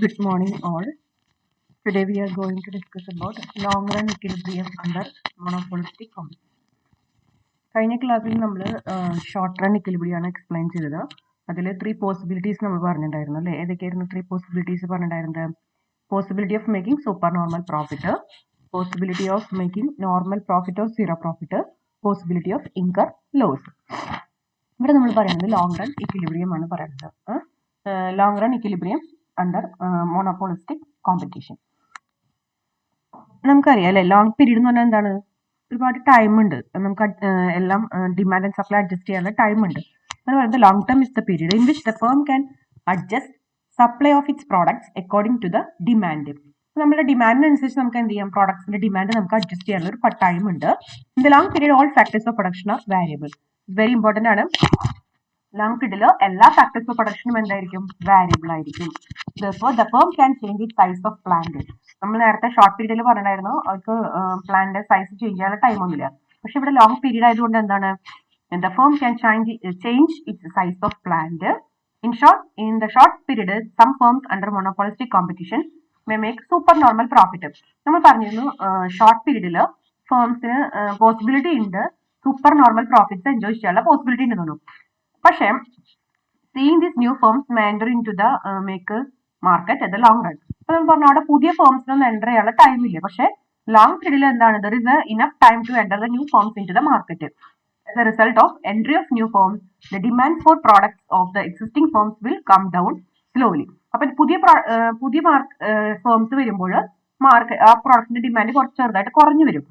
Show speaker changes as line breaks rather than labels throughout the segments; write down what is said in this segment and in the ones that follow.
Good morning, all. Today we are going to discuss about long run equilibrium under monopolistic competition. കഴിഞ്ഞ ക്ലാസ്സിൽ നമ്മൾ short run equilibrium ആണ് explain ചെയ്തത്. അതിൽ 3 possibilities നമ്മൾ പറഞ്ഞിട്ടുണ്ടായിരുന്നു അല്ലേ? ഏതൊക്കെയായിരുന്നു 3 പോസിബിലിറ്റീസ് പറഞ്ഞിട്ടുണ്ടായിരുന്നത്? Possibility of making super normal profit, possibility of making normal profit or zero profit, possibility of incur loss. ഇവിടെ നമ്മൾ പറയുന്നത് ലോങ് റൺ ഇക്വിലിബ്രിയം ആണ് പറയുന്നത്. Long run equilibrium under monopolistic competition. നമുക്കറിയാം അല്ലെ, ലോങ് പീരീഡ് എന്ന് പറഞ്ഞാൽ എന്താണ്? ഒരുപാട് ടൈം ഉണ്ട്, നമുക്ക് എല്ലാം ഡിമാൻഡ് ആൻഡ് സപ്ലൈ അഡ്ജസ്റ്റ് ചെയ്യാനുള്ള ടൈം ഉണ്ട്. എന്ന് പറയുന്നത് long term is the period in which the firm can adjust supply of its products according to the demand. നമ്മുടെ ഡിമാൻഡിനനുസരിച്ച് നമുക്ക് എന്ത് ചെയ്യാം? പ്രോഡക്ട്സിന്റെ ഡിമാൻഡ് നമുക്ക് അഡ്ജസ്റ്റ് ചെയ്യാനുള്ള ഒരു ടൈം ഉണ്ട്. In the long period all factors of production are variable. Very important ആണ്. ലോങ് പീരീഡിൽ എല്ലാ ഫാക്ടേഴ്സ് ഓഫ് പ്രൊഡക്ഷനും എന്തായിരിക്കും? വാരിയബിൾ ആയിരിക്കും. The firm can change it size of plant. നമ്മൾ നേരത്തെ ഷോർട്ട് പീരീഡിൽ പറഞ്ഞിട്ടുണ്ടായിരുന്നു അവർക്ക് പ്ലാന്റ് സൈസ് ചേഞ്ച് ചെയ്യാനുള്ള ടൈം ഒന്നുമില്ല. പക്ഷെ ഇവിടെ ലോങ് പീരീഡ് ആയതുകൊണ്ട് എന്താണ്? The firm can change it's size of plant. In the short period, some firms under monopolistic competition may make super normal profit. നമ്മൾ പറഞ്ഞിരുന്നു ഷോർട്ട് പീരീഡിൽ ഫേംസിന് പോസിബിലിറ്റി ഉണ്ട്, സൂപ്പർ നോർമൽ പ്രോഫിറ്റ്സ് എൻജോയ് ചെയ്യാനുള്ള പോസിബിലിറ്റി ഉണ്ട് തോന്നുന്നു. പക്ഷേ seeing these new firms may enter into the make market at the long run. ഇപ്പൊ നമ്മൾ പറഞ്ഞു അവിടെ പുതിയ ഫേംസിനൊന്നും എൻ്റർ ചെയ്യാനുള്ള ടൈം ഇല്ല. പക്ഷേ ലോങ് പീരീഡിൽ എന്താണ്? there is enough time to enter the new firms into the market. As a result of entry of new firms, the demand for products of the existing firms will come down slowly. അപ്പൊ പുതിയ firms വരുമ്പോൾ ആ പ്രോഡക്റ്റിന്റെ demand കുറച്ച് ചെറുതായിട്ട് കുറഞ്ഞു വരും.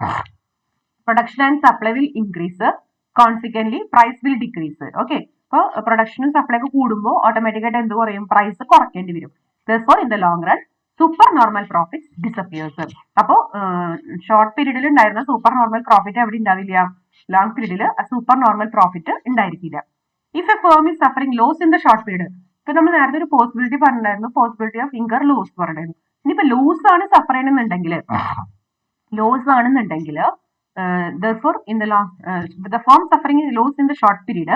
Production and supply will increase, consequently price will decrease. Okay, അപ്പോൾ പ്രൊഡക്ഷനും സപ്ലൈ ഒക്കെ കൂടുമ്പോൾ ഓട്ടോമാറ്റിക്കായിട്ട് എന്ത് കുറയും? പ്രൈസ് കുറയ്ക്കേണ്ടി വരും. Therefore, in the long run, super normal profit disappears. അപ്പോൾ ഷോർട്ട് പീരീഡിൽ ഉണ്ടായിരുന്ന സൂപ്പർ നോർമൽ പ്രോഫിറ്റ് എവിടെ ഉണ്ടാവില്ല? ലോങ് പീരീഡിൽ സൂപ്പർ നോർമൽ പ്രോഫിറ്റ് ഉണ്ടായിരിക്കില്ല. If a firm is suffering loss in the short period, ഇപ്പൊ നമ്മൾ നേരത്തെ ഒരു പോസിബിലിറ്റി പറഞ്ഞിട്ടുണ്ടായിരുന്നു, പോസിബിലിറ്റി ഓഫ് ഇൻകർ ലോസ് പറഞ്ഞിട്ടുണ്ടായിരുന്നു. ഇനിയിപ്പോ ലോസ് ആണ് സഫർ ചെയ്യണമെന്നുണ്ടെങ്കിൽ therefore in the firm suffering loss in the short period,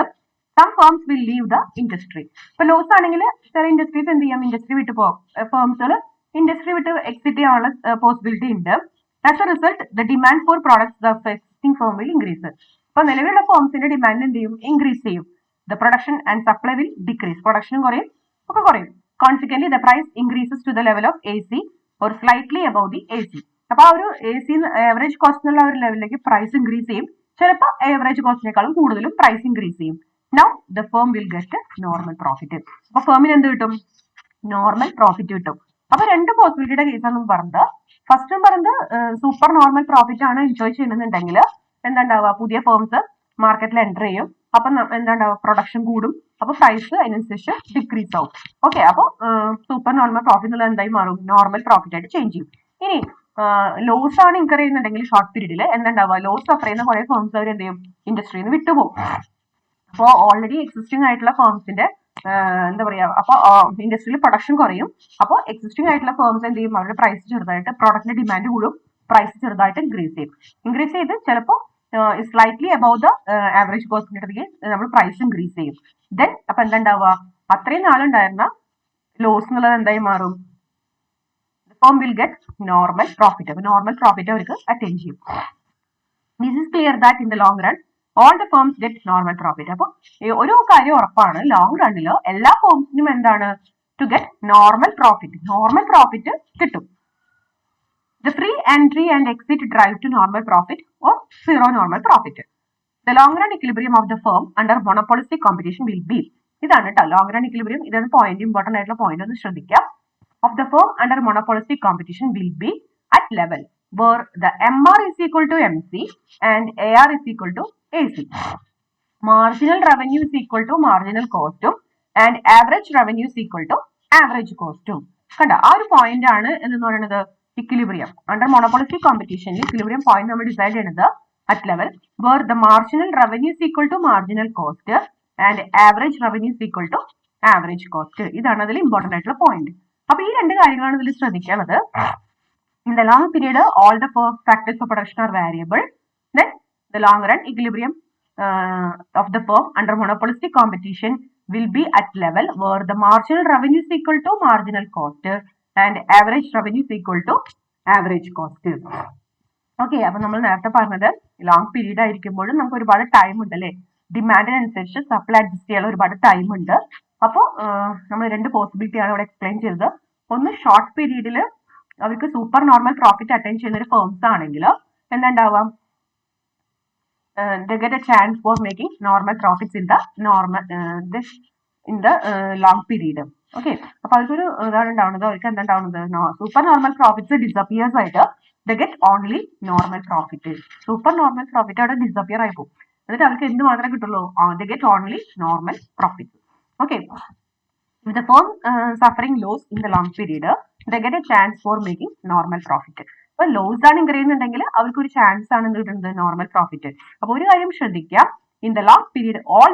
some firms will leave the industry. ഇപ്പൊ ലോസ് ആണെങ്കിൽ ചില ഇൻഡസ്ട്രീസ് എന്ത് ചെയ്യാം? ഇൻഡസ്ട്രി വിട്ട് പോകും. ഫേംസുകൾ ഇൻഡസ്ട്രി വിട്ട് എക്സിറ്റ് ചെയ്യാനുള്ള പോസിബിലിറ്റി ഉണ്ട്. As a result the demand for products of existing firm will increase. അപ്പൊ നിലവിലുള്ള ഫേംസിന്റെ ഡിമാൻഡ് എന്ത് ചെയ്യും? ഇൻക്രീസ് ചെയ്യും. The production and supply will decrease. പ്രൊഡക്ഷനും കുറയും, ഒക്കെ കുറയും. Consequently the price increases to the level of AC or slightly above the AC. അപ്പൊ ആ ഒരു AC ആവറേജ് കോസ്റ്റ് എന്നുള്ള ഒരു ലെവലിലേക്ക് പ്രൈസ് ഇൻക്രീസ് ചെയ്യും. ചിലപ്പോൾ ആവറേജ് കോസ്റ്റിനേക്കാളും കൂടുതലും പ്രൈസ് ഇൻക്രീസ് ചെയ്യും. Now the firm will get normal profit. അപ്പൊ ഫേമിന് എന്ത് കിട്ടും? നോർമൽ പ്രോഫിറ്റ് കിട്ടും. അപ്പൊ രണ്ട് പോസിബിലിറ്റിയുടെ കേസാണ് പറഞ്ഞത്. ഫസ്റ്റ് പറഞ്ഞത് സൂപ്പർ നോർമൽ പ്രോഫിറ്റ് ആണ് എൻജോയ് ചെയ്യുന്നുണ്ടെങ്കിൽ എന്താണ്ടാവുക? പുതിയ ഫേംസ് മാർക്കറ്റിൽ എൻ്റർ ചെയ്യും. അപ്പൊ എന്താണ്ടാവുക? പ്രൊഡക്ഷൻ കൂടും. അപ്പൊ പ്രൈസ് അതിനനുസരിച്ച് ഡിക്രീസ് ആവും. ഓക്കെ, അപ്പൊ സൂപ്പർ നോർമൽ പ്രോഫിറ്റ് എന്നുള്ളത് എന്തായി മാറും? നോർമൽ പ്രോഫിറ്റ് ആയിട്ട് ചേഞ്ച് ചെയ്യും. ഇനി ലോസ് ആണ് ഇൻകർ ചെയ്യുന്നുണ്ടെങ്കിൽ ഷോർട്ട് പീരീഡിൽ എന്താണ്ടാവുക? ലോസ് സഫർ ചെയ്യുന്ന കുറെ ഫേംസ് അവർ എന്ത് ചെയ്യും? ഇൻഡസ്ട്രിയിൽ നിന്ന് വിട്ടുപോകും. അപ്പോൾ ഓൾറെഡി എക്സിസ്റ്റിംഗ് ആയിട്ടുള്ള ഫേംസിന്റെ എന്താ പറയാ, അപ്പൊ ഇൻഡസ്ട്രിയിൽ പ്രൊഡക്ഷൻ കുറയും. അപ്പോൾ എക്സിസ്റ്റിംഗ് ആയിട്ടുള്ള ഫേംസ് എന്ത് ചെയ്യും? അവരുടെ പ്രൈസ് ചെറുതായിട്ട്, പ്രോഡക്റ്റിന്റെ ഡിമാൻഡ് കൂടും, പ്രൈസ് ചെറുതായിട്ട് ഇൻക്രീസ് ചെയ്യും. ഇൻക്രീസ് ചെയ്ത് ചിലപ്പോൾ സ്ലൈറ്റ്ലി അബൌവ് ദ ആവറേജ് കോസ്റ്റിന്റെ അടുത്തേക്ക് നമ്മൾ പ്രൈസ് ഇൻക്രീസ് ചെയ്യും. ദെൻ അപ്പൊ എന്താ ഉണ്ടാവുക? അത്രയും നാളുണ്ടായിരുന്ന ലോസ് എന്നുള്ളത് എന്തായി മാറും? Firm will get normal profit. അപ്പൊ നോർമൽ പ്രോഫിറ്റ് അവർക്ക് അറ്റൈൻ ചെയ്യും. This is clear that in the long run all the firms get normal profit. അപ്പോൾ ഒരു കാര്യം ഉറപ്പാണ്, ലോങ് റണ്ണിൽ എല്ലാ ഫേംസിനും എന്താണ്? ടു ഗെറ്റ് നോർമൽ പ്രോഫിറ്റ് കിട്ടും. The free entry and exit drive to normal profit or zero normal profit. The long run equilibrium of the firm under monopolistic competition will be. ഇതാണ് കേട്ടോ long run equilibrium. ഇതാണ് point, important ആയിട്ടുള്ള point, ഒന്ന് ശ്രദ്ധിക്കാം. Of the firm under monopolistic competition will be at level where the MR is equal to MC and AR is equal to AC. Marginal revenue is equal to marginal cost and average revenue is equal to average cost. കണ്ട, ആ ഒരു point ആണ് എന്ന് പറയുന്നത് equilibrium. Under monopolistic കോമ്പറ്റീഷനിൽ equilibrium point നമ്മൾ decide ചെയ്യുന്നത് at level where the marginal revenue is equal to marginal cost and average revenue is equal to average cost. ഇതാണ് അതിൽ ഇമ്പോർട്ടന്റ് ആയിട്ടുള്ള പോയിന്റ്. അപ്പൊ ഈ രണ്ട് കാര്യങ്ങളാണ് ഇതിൽ ശ്രദ്ധിക്കേണ്ടത്. In the long period, all the factors of production are variable. Then the long run equilibrium of the firm under monopolistic competition will be at level where the marginal revenue is equal to marginal cost and average revenue is equal to average cost. Okay, അപ്പൊ നമ്മൾ നേരത്തെ പറഞ്ഞത് long period ആയിരിക്കുമ്പോഴും നമുക്ക് ഒരുപാട് time ഉണ്ട് അല്ലേ, ഡിമാൻഡിനനുസരിച്ച് supply adjust ചെയ്യാനുള്ള ഒരുപാട് ടൈം ഉണ്ട്. അപ്പോൾ നമ്മൾ രണ്ട് പോസിബിലിറ്റി ആണ് ഇവിടെ എക്സ്പ്ലെയിൻ ചെയ്തത്. ഒന്ന് ഷോർട്ട് പീരീഡിൽ അവർക്ക് സൂപ്പർ നോർമൽ പ്രോഫിറ്റ് അറ്റൈൻ ചെയ്യുന്ന ഒരു ഫേംസ് ആണെങ്കിൽ എന്താ ഉണ്ടാവാം, they get a chance for making normal profits in the long period. Okay, അപ്പൊ അവർക്കൊരു ഇതാണ് ഉണ്ടാവുന്നത്, അവർക്ക് എന്താ ഉണ്ടാവുന്നത്, സൂപ്പർ നോർമൽ പ്രോഫിറ്റ്സ് ഡിസപ്പിയേഴ്സ് ആയിട്ട് they get only normal profit. Super normal profit അവിടെ ഡിസപ്പിയർ ആയി പോകും. എന്നിട്ട് അവർക്ക് എന്ത് മാത്രമേ കിട്ടുള്ളൂ, they get only normal profits. Okay, if the firm suffering loss in the long period, they get a chance for making normal profit. അപ്പൊ loss ആണ് ഇൻക്രീസ് ചെയ്യുന്നുണ്ടെങ്കിൽ അവർക്ക് ഒരു ചാൻസ് ആണ് എന്ത് കിട്ടുന്നത്, നോർമൽ പ്രോഫിറ്റ്. അപ്പൊ ഒരു കാര്യം ശ്രദ്ധിക്കുക, in the long period all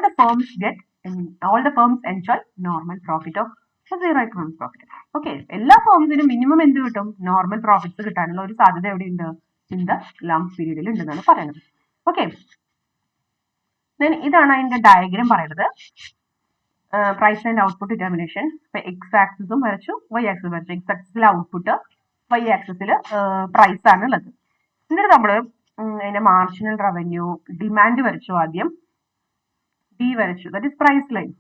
the firms enjoy normal profit of zero economic profit. Okay, എല്ലാ ഫേംസിനും മിനിമം എന്ത് കിട്ടും, നോർമൽ പ്രോഫിറ്റ്സ് കിട്ടാനുള്ള ഒരു സാധ്യത എവിടെയുണ്ട്, ഇൻ ദ ലോങ് പീരീഡിൽ ഉണ്ടെന്നാണ് പറയുന്നത്. ഓക്കെ, ഇതാണ് അതിന്റെ ഡയഗ്രാം പറയുന്നത്. Price and output determination. ഇപ്പൊ എക്സ് ആക്സിസും വരച്ചു, വൈ ആക്സിസ് വരച്ചു. എക്സ് ആക്സിസിൽ ഔട്ട്പുട്ട്, വൈ ആക്സിസിൽ പ്രൈസ് ആണ് ഉള്ളത്. എന്നിട്ട് നമ്മള് അതിന്റെ മാർജിനൽ റവന്യൂ, ഡിമാൻഡ് വരച്ചു, ആദ്യം ഡി വരച്ചു, that is price line.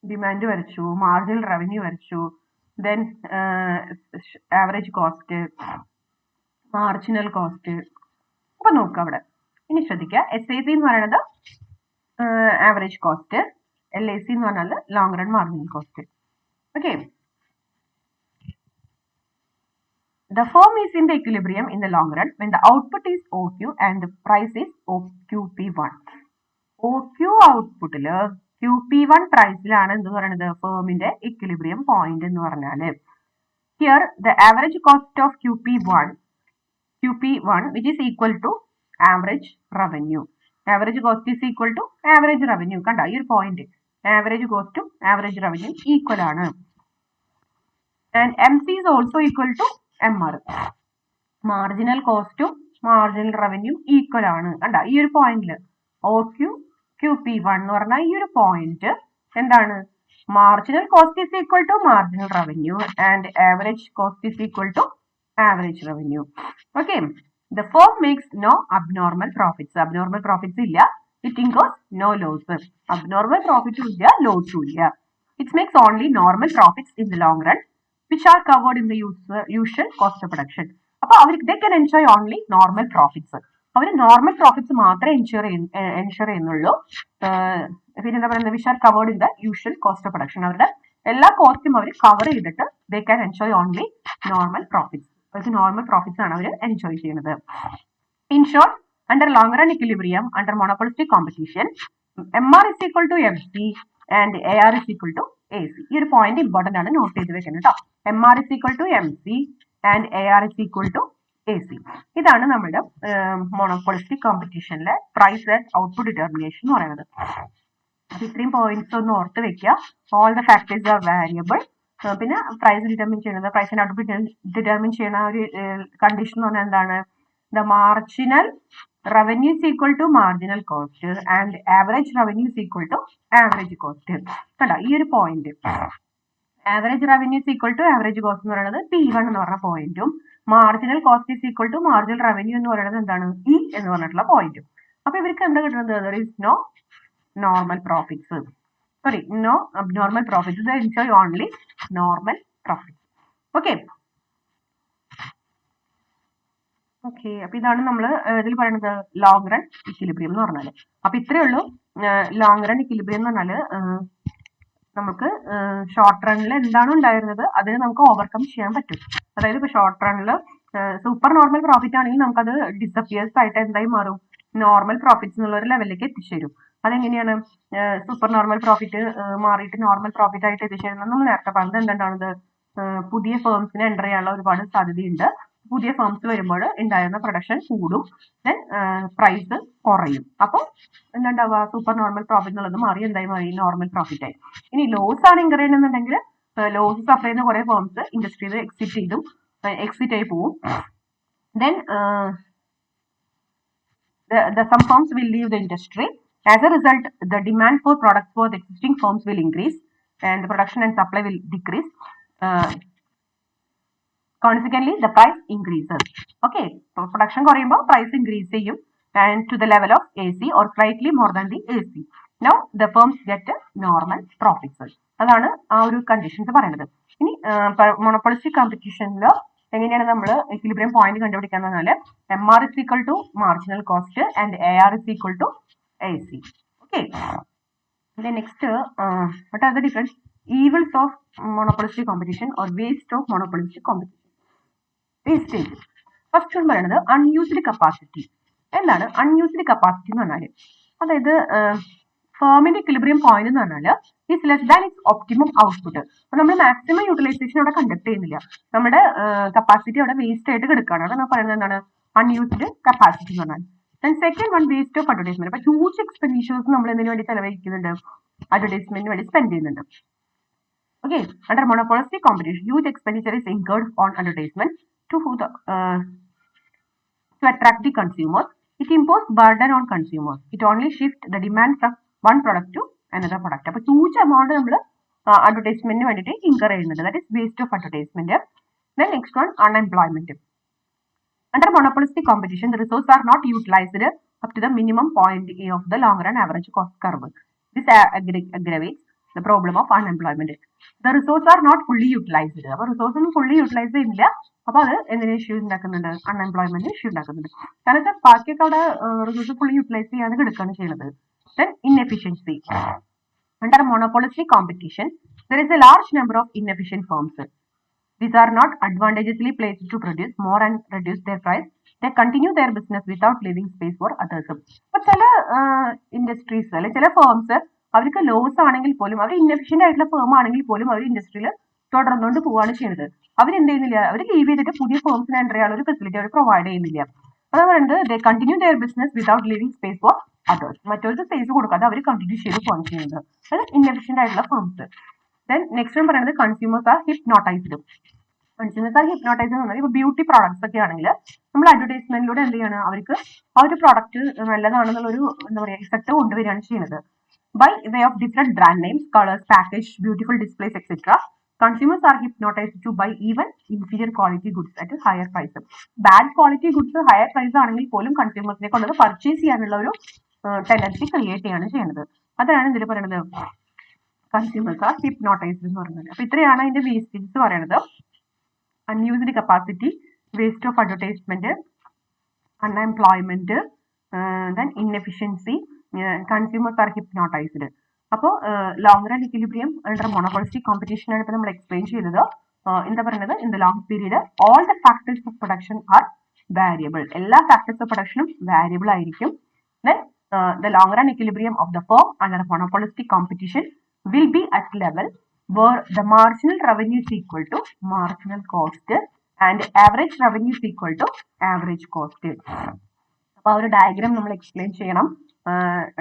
Demand വരച്ചു, മാർജിനൽ റവന്യൂ വരച്ചു, then average cost, marginal cost. അപ്പൊ നോക്കുക അവിടെ, ഇനി ശ്രദ്ധിക്കുക, SAC എന്ന് പറയുന്നത് ആവറേജ് കോസ്റ്റ്, LAC എന്ന് പറഞ്ഞാൽ long run marginal cost. Okay, the firm is in the equilibrium in the long run when the output is OQ and the price is OQP1. OQ ഔട്ട്പുട്ടിൽ QP1 പ്രൈസിലാണ് എന്ത് പറയുന്നത്, ഫേമിന്റെ equilibrium point എന്ന് പറഞ്ഞാല്. Here the average cost of QP1 which is equal to average revenue. Average cost is equal to average revenue. കണ്ട ഈ ഒരു point, average കോസ്റ്റും average revenue equal ആണ്. And MC is also equal to MR. Marginal കോസ്റ്റും marginal revenue equal ആണ്. കണ്ട ഈ ഒരു പോയിന്റില് OQ QP1 എന്ന് പറഞ്ഞാൽ ഈ ഒരു പോയിന്റ് എന്താണ്, marginal cost is equal to marginal revenue and average cost is equal to average revenue. Okay, the firm makes no abnormal profits. Abnormal profits ഇല്ല. It incurs no losses. Abnormal profits ഇല്ല, loss ഇല്ല. It makes only normal profits in the long run which are covered in the usual cost of production. അപ്പൊ അവർക്ക് they can enjoy only normal profits. അവർ normal profits മാത്രമേ ensure ചെയ്യുന്നുള്ളൂ. പിന്നെ എന്താ പറയുന്നത്, which are covered in the usual cost of production. അവരുടെ എല്ലാ കോസ്റ്റും അവർ കവർ ചെയ്തിട്ട് they can enjoy only normal profits. അവർക്ക് നോർമൽ പ്രോഫിറ്റ്സ് ആണ് അവർ എൻജോയ് ചെയ്യുന്നത്. In short, under long run equilibrium, under monopolistic competition, MR is equal to MC and AR is equal to AC. ഈ ഒരു പോയിന്റ് ഇമ്പോർട്ടന്റ് ആണ്, not ചെയ്ത് വെക്കുന്നത് കേട്ടോ. MR is equal to MC and AR is equal to AC. ഇതാണ് നമ്മുടെ monopolistic കോമ്പറ്റീഷനിലെ price and output determination എന്ന് പറയുന്നത്. അപ്പൊ ഇത്രയും പോയിന്റ്സ് ഒന്ന് ഓർത്ത് വെക്കുക. All the factors are variable. പിന്നെ പ്രൈസ് ഡിറ്റർമിൻ ചെയ്യുന്നത്, പ്രൈസ് ആൻഡ് ഔട്ട്പുട്ട് ഡിറ്റർമിൻ ചെയ്യുന്ന ഒരു കണ്ടീഷൻ എന്ന് പറഞ്ഞാൽ എന്താണ്, the marginal revenue is equal to marginal cost and average revenue is equal to average cost. കണ്ടോ ഈ ഒരു point, average revenue is equal to average cost എന്ന് പറയുന്നത് P1 എന്ന് പറഞ്ഞ പോയിന്റും, marginal cost is equal to marginal revenue എന്ന് പറയുന്നത് എന്താണ്, E എന്ന് പറഞ്ഞിട്ടുള്ള പോയിന്റും. അപ്പൊ ഇവർക്ക് എന്താ കിട്ടുന്നത്, there is no normal profits, sorry, no abnormal profits. They enjoy only normal profits. Okay. Okay, അപ്പൊ ഇതാണ് നമ്മൾ ഇതിൽ പറയുന്നത് ലോങ് റൺ ഇക്വിലിബ്രിയം എന്ന് പറഞ്ഞാല്. അപ്പൊ ഇത്രയേ ഉള്ളൂ ലോങ് റൺ ഇക്വിലിബ്രിയം എന്ന് പറഞ്ഞാല്. നമുക്ക് ഷോർട്ട് റണ്ണിൽ എന്താണ് ഉണ്ടായിരുന്നത് അതിന് നമുക്ക് ഓവർകം ചെയ്യാൻ പറ്റും. അതായത് ഇപ്പൊ ഷോർട്ട് റണ്ണിൽ സൂപ്പർ നോർമൽ പ്രോഫിറ്റ് ആണെങ്കിൽ നമുക്കത് ഡിസപ്പിയേഴ്സ് ആയിട്ട് എന്തായി മാറും, നോർമൽ പ്രോഫിറ്റ്സ് എന്നുള്ള ഒരു ലെവലിലേക്ക് എത്തിച്ചേരും. അതെങ്ങനെയാണ് സൂപ്പർ നോർമൽ പ്രോഫിറ്റ് മാറിയിട്ട് നോർമൽ പ്രോഫിറ്റ് ആയിട്ട് എത്തിച്ചേരുന്നത്? നമ്മൾ നേരത്തെ പറഞ്ഞത് എന്തുണ്ടാവുന്നത്, പുതിയ ഫേംസിന് എൻ്റർ ചെയ്യാനുള്ള ഒരുപാട് സാധ്യതയുണ്ട്. പുതിയ ഫേംസ് വരുമ്പോൾ ഉണ്ടായിരുന്ന പ്രൊഡക്ഷൻ കൂടും, ദെൻ പ്രൈസ് കുറയും. അപ്പോൾ എന്താണ്ടാവുക, സൂപ്പർ നോർമൽ പ്രോഫിറ്റ് എന്നുള്ളത് മാറി എന്തായി മാറി, നോർമൽ പ്രോഫിറ്റ് ആയി. ഇനി ലോസ് ആണ് ഇൻകർ ചെയ്യുന്നുണ്ടെങ്കിൽ ലോസ് സഫർ ചെയ്യുന്ന കുറെ ഫേംസ് ഇൻഡസ്ട്രിയിൽ എക്സിറ്റ് ആയി പോവും. Then some firms will leave the industry. As a result, the demand for products for the existing firms will increase. and the production and supply will decrease. Consequently, the price increases. Okay, so production കുറയുമ്പോൾ price increase ചെയ്യും and to the level of AC or slightly more than the AC. Now the firms get normal profits. അതാണ് ആ ഒരു conditions പറയുന്നത്. ഇനി monopolistic കോമ്പറ്റീഷനിൽ എങ്ങനെയാണ് നമ്മൾ equilibrium point കണ്ടുപിടിക്കാന്ന് പറഞ്ഞാൽ MR is equal to marginal cost and AR is equal to AC. Okay. Then next, what are the different evils of monopolistic competition or waste of monopolistic competition? Wastage. First ഒന്ന് പറയുന്നത് unused capacity. എന്താണ് unused capacity എന്ന് പറഞ്ഞാൽ? അതായത് ഫേമിന്റെ equilibrium point എന്ന് പറഞ്ഞാൽ is less than it's optimum output. അപ്പൊ നമ്മൾ മാക്സിമം യൂട്ടിലൈസേഷൻ അവിടെ കണ്ടക്ട് ചെയ്യുന്നില്ല, നമ്മുടെ കപ്പാസിറ്റി അവിടെ വേസ്റ്റ് ആയിട്ട് കിടക്കുകയാണ്. അവിടെ നമ്മൾ പറയുന്നത് എന്താണ് അൺയൂസ്ഡ് കപ്പാസിറ്റി എന്ന് പറഞ്ഞാൽ. Then second one, waste of advertisement. അപ്പൊ ഹ്യൂജ് എക്സ്പെൻഡിച്ചേഴ്സ് നമ്മൾ എന്തിനു വേണ്ടി ചെലവഴിക്കുന്നുണ്ട്? അഡ്വർടൈസ്മെന്റിന് വേണ്ടി സ്പെൻഡ് ചെയ്യുന്നുണ്ട്. Okay, under monopolistic competition, huge expenditure is incurred on advertisement to attract the consumers. It imposes burden on consumers. It only shifts the demand from one product to another product. അപ്പോൾ huge amount നമ്മൾ അഡ്വർടൈസ്മെന്റിന് വേണ്ടിയിട്ട് incur ചെയ്യുന്നുണ്ട്. That is waste of advertisement. Then next one, unemployment. Under monopolistic competition, the resources are not utilized up to the minimum point of the long run average cost curve. This aggravates the problem of unemployment. The resources are not fully utilized. അപ്പോൾ resource ഒന്നും fully utilise ചെയ്യുന്നില്ല. അപ്പൊ അത് എന്തിനു issue ഉണ്ടാക്കുന്നുണ്ട്? Unemployment issue ഉണ്ടാക്കുന്നുണ്ട്. കാരണം ബാക്കിയൊക്കെ അവിടെ റിസോഴ്സ് ഫുള്ളി യൂട്ടിലൈസ് ചെയ്യാതെ എടുക്കുകയാണ് ചെയ്യുന്നത്. Then inefficiency. Under monopolistic competition, there is a large number of inefficient firms. These are not advantageously placed to produce more and reduce their price. They continue their business without leaving space for others. അപ്പൊ ചില industries അല്ലെ ചില firms അവർക്ക് loss ആണെങ്കിൽ പോലും, അവർ inefficient ആയിട്ടുള്ള firm ആണെങ്കിൽ പോലും അവർ ഇൻഡസ്ട്രിയിൽ തുടർന്നുകൊണ്ട് പോവുകയാണ് ചെയ്യുന്നത്. അവരെന്ത് ചെയ്യുന്നില്ല, അവർ ലീവ് ചെയ്തിട്ട് പുതിയ ഫേംസിന് എൻ്റർ ചെയ്യാനുള്ള ഒരു ഫെസിലിറ്റി അവർ പ്രൊവൈഡ് ചെയ്യുന്നില്ല. അതാണ് പറയുന്നത് ദേ continue there business without leaving space for others. മറ്റൊരു സ്പേസ് കൊടുക്കാതെ അവർ കണ്ടിന്യൂ ചെയ്ത് പോകാൻ ചെയ്യുന്നത്. അത് ഇൻഎഫിഷ്യന്റ് ആയിട്ടുള്ള ഫേംസ്. ദെൻ നെക്സ്റ്റ് ഞാൻ പറയുന്നത് consumers are hypnotised. Consumers are hypnotised എന്ന് പറഞ്ഞാൽ ഇപ്പോൾ ബ്യൂട്ടി പ്രോഡക്ട്സ് ഒക്കെ ആണെങ്കിൽ നമ്മൾ അഡ്വർടൈസ്മെന്റിലൂടെ എന്ത് ചെയ്യാണ്, അവർക്ക് ആ ഒരു പ്രോഡക്റ്റ് നല്ലതാണെന്നുള്ളൊരു എന്താ പറയുക ഇഫക്റ്റ് കൊണ്ടുവരികയാണ് ചെയ്യുന്നത്. By way of different brand names, colors, package, beautiful displays, etc., consumers are hypnotized to buy even inferior quality goods at a higher price. Bad quality goods higher price ആണെങ്കിൽ പോലും കൺസ്യൂമേഴ്സിനെ കൊണ്ടത് purchase ചെയ്യാനുള്ള ഒരു tendency create ചെയ്യാണ് ചെയ്യുന്നത്. അതാണ് ഇതിൽ പറയുന്നത് കൺസ്യൂമേഴ്സ് ആർ ഹിപ്നോട്ടൈസ്ഡ് എന്ന് പറയുന്നത്. അപ്പൊ ഇത്രയാണ് അതിന്റെ വേസ്റ്റേജസ് പറയുന്നത്. Unused capacity, waste of advertisement, unemployment, then inefficiency, consumers are hypnotised. അപ്പോൾ long run equilibrium under monopolistic competition ആണ് ഇപ്പോൾ നമ്മൾ എക്സ്പ്ലെയിൻ ചെയ്തത്. എന്താ പറയുന്നത്, in the long period all the factors of production are variable. എല്ലാ ഫാക്ടേഴ്സ് ഓഫ് പ്രൊഡക്ഷനും variable ആയിരിക്കും. Then the long run equilibrium of the firm under monopolistic competition will be at level where the marginal revenue is equal to marginal cost and average revenue is equal to average cost. അപ്പൊ ആ ഒരു diagram നമ്മൾ explain ചെയ്യണം.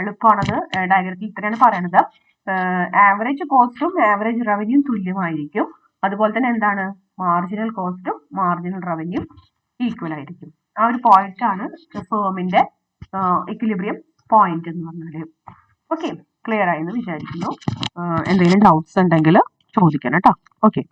എളുപ്പമാണത്. ഡയഗ്രത്തിൽ ഇത്രയാണ് പറയുന്നത്. Average കോസ്റ്റും average revenue തുല്യമായിരിക്കും. അതുപോലെ തന്നെ എന്താണ്, മാർജിനൽ കോസ്റ്റും മാർജിനൽ റവന്യൂ ഈക്വൽ ആയിരിക്കും. ആ ഒരു പോയിന്റ് ആണ് ഫേമിന്റെ ഇക്വിലിബ്രിയം പോയിന്റ് എന്ന് പറഞ്ഞാല്. ഓക്കെ, ക്ലിയർ ആയെന്ന് വിചാരിക്കുന്നു. എന്തെങ്കിലും ഡൗട്ട്സ് ഉണ്ടെങ്കിൽ ചോദിക്കണം കേട്ടോ. ഓക്കെ.